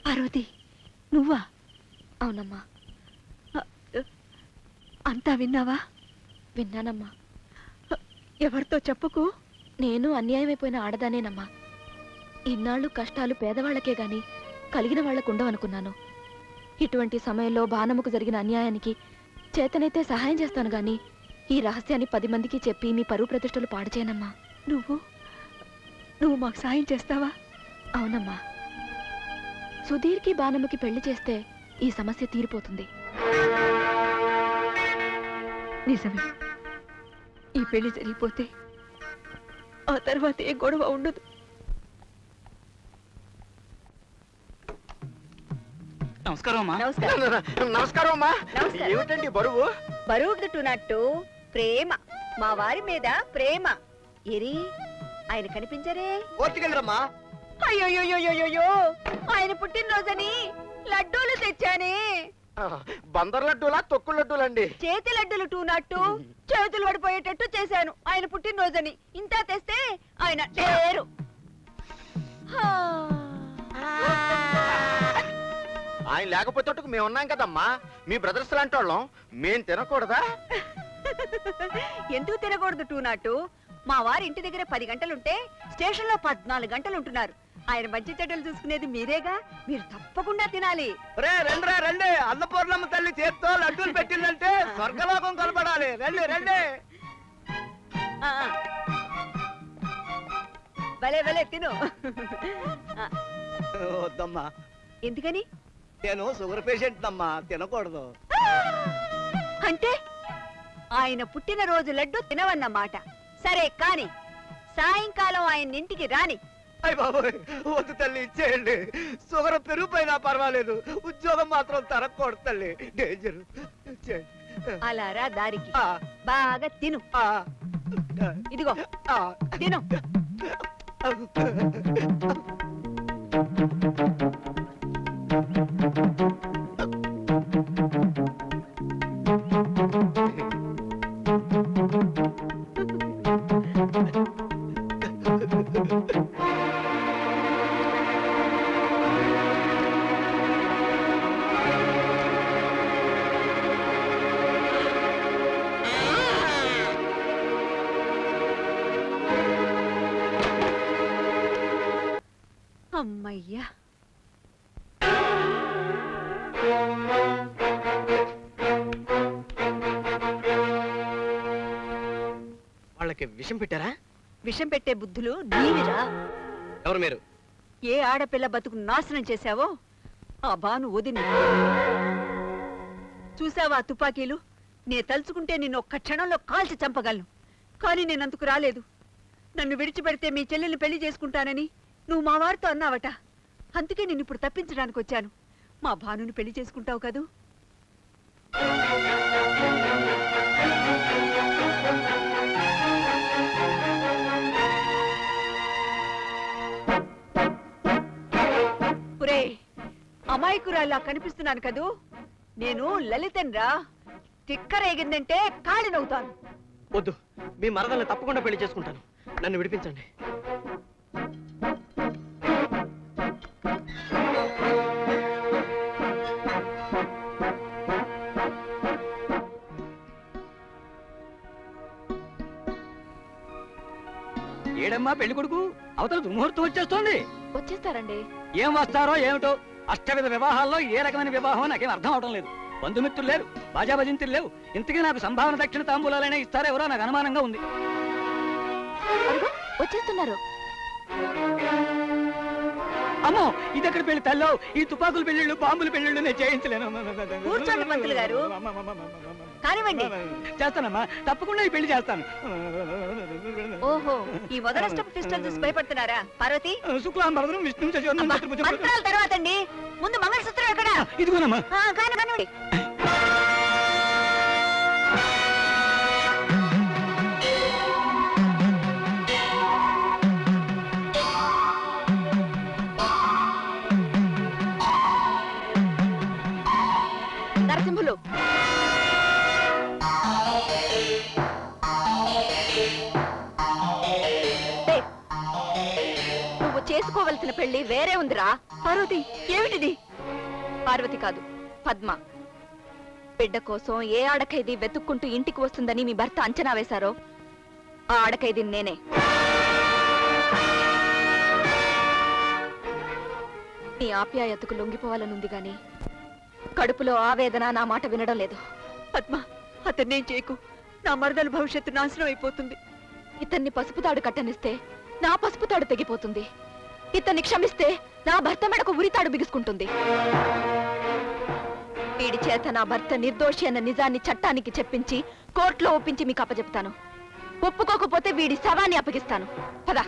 పార్వతి, నువ్వా? అవునమ్మా. అంతా విన్నావా? విన్నానమ్మా. ఎవరితో చెప్పుకు. నేను అన్యాయమైపోయిన ఆడదానేనమ్మా. ఇన్నాళ్ళు కష్టాలు పేదవాళ్లకే గాని కలిగిన వాళ్లకుండవనుకున్నాను. ఇటువంటి సమయంలో బాణముకు జరిగిన అన్యాయానికి చేతనైతే సహాయం చేస్తాను గాని ఈ రహస్యాన్ని 10 మందికి చెప్పి మీ పరువు ప్రతిష్టలు పాడు చేయనమ్మా. నువ్వు మాకు సాయం చేస్తావా? అవునమ్మా. సుధీర్కి బాణముకి పెళ్లి చేస్తే ఈ సమస్య తీరిపోతుంది. నిజమే. ఈ పెళ్లి జరిగిపోతే ఆ తర్వాత ఏ గొడవ ఉండదు. నమస్కారం అమ్మా. నమస్కారం అమ్మా. ఏమిటండి బరువు? బరువునట్టు ప్రేమ, మా వారి మీద ప్రేమ. ఎరి ఆయన కనిపించరే? ఓర్చుకెళ్ళరమ్మా. అయ్యోయ్యోయ్యోయ్యో, ఆయన పుట్టినరోజని లడ్డూలు తెచ్చానే. బందర్ లడ్డూలా తొక్కుడు లడ్డూలండి? చేతి లడ్డూలు టూనట్టు చేతులు పడిపోయేటట్టు చేశాను ఆయన పుట్టినరోజని. ఇంత తెస్తే ఆయన లేరు. ఆయన లేకపోతే మేము ఉన్నాం కదమ్మా. మీ బ్రదర్స్ లాంటి వాళ్ళం. మేం తినకూడదా? ఎందుకు తినకూడదు టూనట్టు? మా వారి ఇంటి దగ్గర 10 గంటలుంటే స్టేషన్ లో 14 గంటలు ఉంటున్నారు. ఆయన మంచి చెడ్డలు చూసుకునేది మీరేగా. మీరు తప్పకుండా తినాలి. రండి. అన్నపూర్ణమ్మ తల్లి చేత్తో లడ్డూలు పెట్టిందంటే స్వర్గలోకం కనపడాలి. రండి. భలే తిను. వద్దమ్మా. ఎందుకని? నేను షుగర్ పేషెంట్ అమ్మా, తినకూడదు. అంటే ఆయన పుట్టినరోజు లడ్డు తినవన్నమాట. సరే కాని సాయంకాలం ఆయన ఇంటికి రాని. అయ్య బాబోయ్, వద్దు తల్లి, ఇచ్చేయండి. షుగర్ పెరిగిపోయినా పర్వాలేదు, ఉద్యోగం మాత్రం తరగకూడదు తల్లి. డేంజర్. అలా రా దారికి. బాగా తిను. ఇదిగో తిను. అమ్మయ్యా. వాళ్ళకి విషం పెట్టారా? విషం పెట్టే బుద్ధులు నీవిరా. ఎవరు మీరు? ఏ ఆడపిల్ల బతుకు నాశనం చేశావో ఆ బాను వదిన. చూసావా తుపాకీలు? నే తలుచుకుంటే నిన్ను ఒక్క క్షణంలో కాల్చి చంపగలను. కానీ నేనందుకు రాలేదు. నన్ను విడిచిపెడితే మీ చెల్లెల్ని పెళ్లి చేసుకుంటానని నువ్వు మా వారితో అన్నావట. అందుకే నిన్ను ఇప్పుడు తప్పించడానికి వచ్చాను. మా భానుని పెళ్లి చేసుకుంటావు కదూ? పురే, అమాయకురాల్లా కనిపిస్తున్నాను కదూ? నేను లలితన్రా. తిక్కరేగిందంటే కాళి నవ్వుతాను. వద్దు, మీ మరదల్ని తప్పకుండా పెళ్లి చేసుకుంటాను. నన్ను విడిపించండి. ఏడమ్మా పెళ్లి కొడుకు, అవతల దుర్ముహూర్తం వచ్చేస్తోంది. వచ్చేస్తారండి. ఏం వస్తారో ఏమిటో. అష్టవిధ వివాహాల్లో ఏ రకమైన వివాహం నాకేం అర్థం అవడం లేదు. బంధుమిత్రులు లేరు, బాజా భజంతులు లేవు. ఇంతకీ నాకు సంభావన దక్షిణ తాంబూలాలైనా ఇస్తారో ఎవరో నాకు అనుమానంగా ఉంది. వచ్చేస్తున్నారు. అమ్మో, ఇదెక్కడ పెళ్లి తల్లో? ఈ తుపాకుల పెళ్లిళ్ళు, బాంబుల పెళ్లిళ్ళు నేను చేయించలేను. కూర్చోండి మంత్రులు గారు, కానివ్వండి. చేస్తానమ్మా, తప్పకుండా ఈ పెళ్లి చేస్తాను. ఓహో, ఈ మొదలష్టపు పిస్టల్ చూసి భయపడుతున్నారా? పార్వతి, శుక్లాంబరదనం విష్ణు మంత్రాల తర్వాత అండి, ముందు మంగళసూత్రం ఎక్కడ? ఇదిగోనమ్మా. కానివ్వండి. నరసింహులు, నువ్వు చేసుకోవలసిన పెళ్లి వేరే ఉందిరా. పార్వతి, ఏమిటిది? పార్వతి కాదు, పద్మ. బిడ్డ కోసం ఏ ఆడకైది వెతుక్కుంటూ ఇంటికి వస్తుందని మీ భర్త అంచనా వేశారో ఆ ఆడకైది నేనే. నీ ఆప్యాయతకు లొంగిపోవాలనుంది గాని కడుపులో ఆవేదన నా మాట వినడం లేదు. పద్మ, అతన్నేం చేయకు. నా మరదల భవిష్యత్తు నాశనం అయిపోతుంది. ఇతన్ని పసుపుతాడు కట్టనిస్తే నా పసుపుతాడు తెగిపోతుంది. ఇతన్ని క్షమిస్తే నా భర్త మెడకు ఉరితాడు బిగుసుకుంటుంది. వీడి చేత నా భర్త నిర్దోషి అన్న నిజాన్ని చట్టానికి చెప్పించి కోర్టులో ఒప్పించి మీకు అప్పచెప్తాను. ఒప్పుకోకపోతే వీడి శవాన్ని అప్పగిస్తాను. పద.